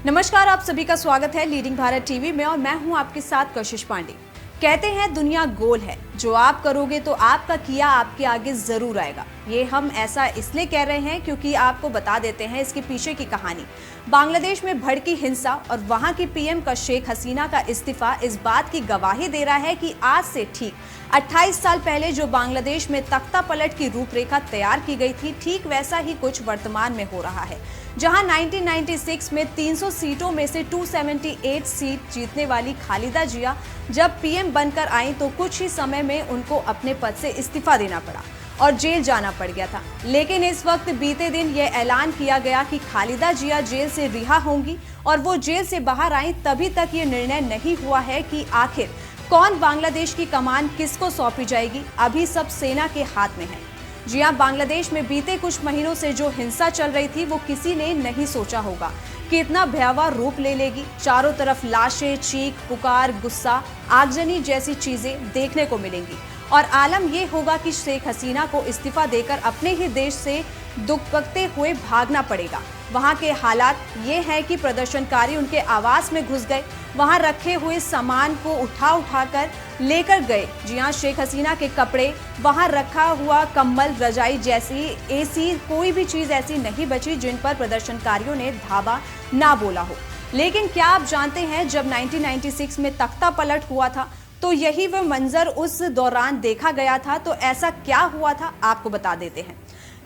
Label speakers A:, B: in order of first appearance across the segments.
A: नमस्कार, आप सभी का स्वागत है लीडिंग भारत टीवी में और मैं हूं आपके साथ कशिश पांडे। कहते हैं दुनिया गोल है, जो आप करोगे तो आपका किया आपके आगे जरूर आएगा। ये हम ऐसा इसलिए कह रहे हैं क्योंकि आपको बता देते हैं इसके पीछे की कहानी। बांग्लादेश में भड़की हिंसा और वहां की पीएम का शेख हसीना का इस्तीफा इस बात की गवाही दे रहा है कि आज से ठीक 28 साल पहले जो बांग्लादेश में तख्ता पलट की रूपरेखा तैयार की गई थी, ठीक वैसा ही कुछ वर्तमान में हो रहा है। जहां 1996 में 300 सीटों में से 278 सीट जीतने वाली खालिदा जिया जब पीएम बनकर आई तो कुछ ही समय में उनको अपने पद से इस्तीफा देना पड़ा और जेल जाना पड़ गया था। लेकिन इस वक्त बीते दिन यह ऐलान किया गया कि खालिदा जिया जेल से रिहा होंगी और वो जेल से बाहर आई। तभी तक ये निर्णय नहीं हुआ है कि आखिर कौन बांग्लादेश की कमान किसको सौंपी जाएगी। अभी सब सेना के हाथ में है। जी हां, बांग्लादेश में बीते कुछ महीनों से जो हिंसा चल रही थी वो किसी ने नहीं सोचा होगा कि इतना भयावह रूप ले लेगी। चारों तरफ लाशें, चीख पुकार, गुस्सा, आगजनी जैसी चीजें देखने को मिलेंगी और आलम ये होगा कि शेख हसीना को इस्तीफा देकर अपने ही देश से दुखते हुए भागना पड़ेगा। वहां के हालात ये हैं कि प्रदर्शनकारी उनके आवास में घुस गए, वहां रखे हुए सामान को उठा कर लेकर गए। जी हां, शेख हसीना के कपड़े, वहां रखा हुआ कंबल, रजाई जैसी एसी, कोई भी चीज ऐसी नहीं बची जिन पर प्रदर्शनकारियों ने धावा ना बोला हो। लेकिन क्या आप जानते हैं, जब 1996 में तख्ता पलट हुआ था तो यही वह मंजर उस दौरान देखा गया था। तो ऐसा क्या हुआ था, आपको बता देते हैं।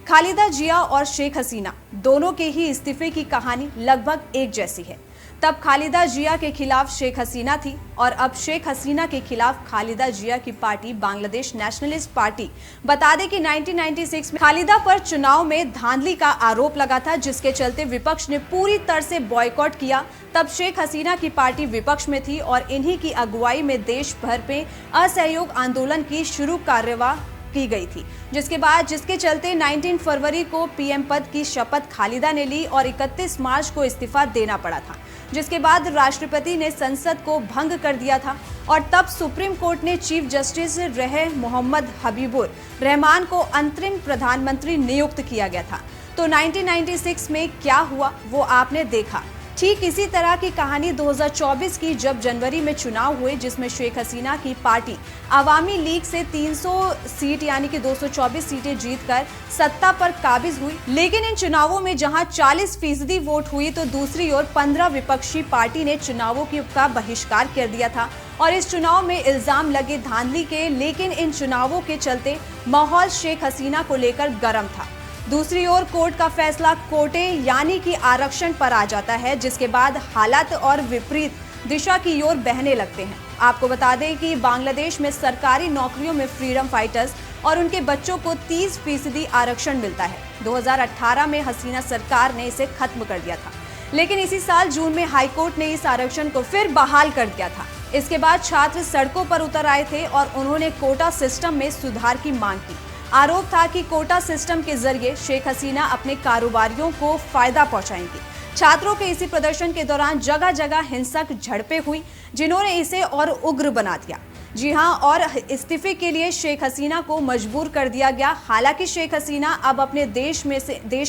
A: खालिदा जिया और शेख हसीना दोनों के ही इस्तीफे की कहानी लगभग एक जैसी है। तब खालिदा जिया के खिलाफ शेख हसीना थी और अब शेख हसीना के खिलाफ खालिदा जिया की पार्टी बांग्लादेश नेशनलिस्ट पार्टी। बता दें कि 1996 में खालिदा पर चुनाव में धांधली का आरोप लगा था, जिसके चलते विपक्ष ने पूरी तरह से बॉयकॉट किया। तब शेख हसीना की पार्टी विपक्ष में थी और इन्हीं की अगुवाई में देश भर में असहयोग आंदोलन की शुरू कार्यवाही की गई थी, जिसके चलते 19 फरवरी को पीएम पद की शपथ खालिदा ने ली और 31 मार्च को इस्तीफा देना पड़ा था, जिसके बाद राष्ट्रपति ने संसद को भंग कर दिया था और तब सुप्रीम कोर्ट ने चीफ जस्टिस रहे मोहम्मद हबीबुर रहमान को अंतरिम प्रधानमंत्री नियुक्त किया गया था। तो 1996 में क्या हुआ वो आपने देखा। ठीक इसी तरह की कहानी 2024 की, जब जनवरी में चुनाव हुए, जिसमें शेख हसीना की पार्टी अवामी लीग से 300 सीट यानी कि 224 सीटें जीतकर सत्ता पर काबिज हुई। लेकिन इन चुनावों में जहां 40% वोट हुई तो दूसरी ओर 15 विपक्षी पार्टी ने चुनावों का बहिष्कार कर दिया था और इस चुनाव में इल्जाम लगे धांधली के। लेकिन इन चुनावों के चलते माहौल शेख हसीना को लेकर गर्म था। दूसरी ओर कोर्ट का फैसला कोटे यानी कि आरक्षण पर आ जाता है, जिसके बाद हालात और विपरीत दिशा की ओर बहने लगते हैं। आपको बता दें कि बांग्लादेश में सरकारी नौकरियों में फ्रीडम फाइटर्स और उनके बच्चों को 30% आरक्षण मिलता है। 2018 में हसीना सरकार ने इसे खत्म कर दिया था, लेकिन इसी साल जून में हाईकोर्ट ने इस आरक्षण को फिर बहाल कर दिया था। इसके बाद छात्र सड़कों पर उतर आए थे और उन्होंने कोटा सिस्टम में सुधार की मांग की। आरोप था कि कोटा सिस्टम के जरिए शेख हसीना अपने कारोबारियों को फायदा पहुंचाएंगी। छात्रों के इसी प्रदर्शन के दौरान जगह जगह हिंसक झड़पें हुई, जिन्होंने इसे और उग्र बना दिया। जी हां, और इस्तीफे के लिए शेख हसीना को मजबूर कर दिया गया। हालांकि शेख हसीना अब अपने देश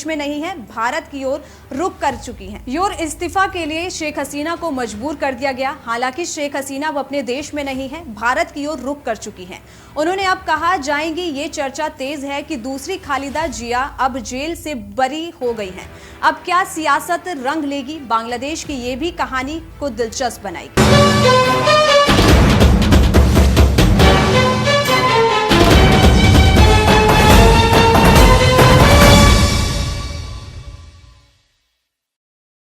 A: में नहीं है, भारत की ओर रुख कर चुकी हैं। और इस्तीफा के लिए शेख हसीना को मजबूर कर दिया गया। हालांकि शेख हसीना अब अपने देश में नहीं है, भारत की ओर रुख कर चुकी हैं। उन्होंने अब कहा जाएंगी, ये चर्चा तेज है कि दूसरी खालिदा जिया अब जेल से बरी हो गई हैं। अब क्या सियासत रंग लेगी बांग्लादेश की, ये भी कहानी को दिलचस्प बनाएगी।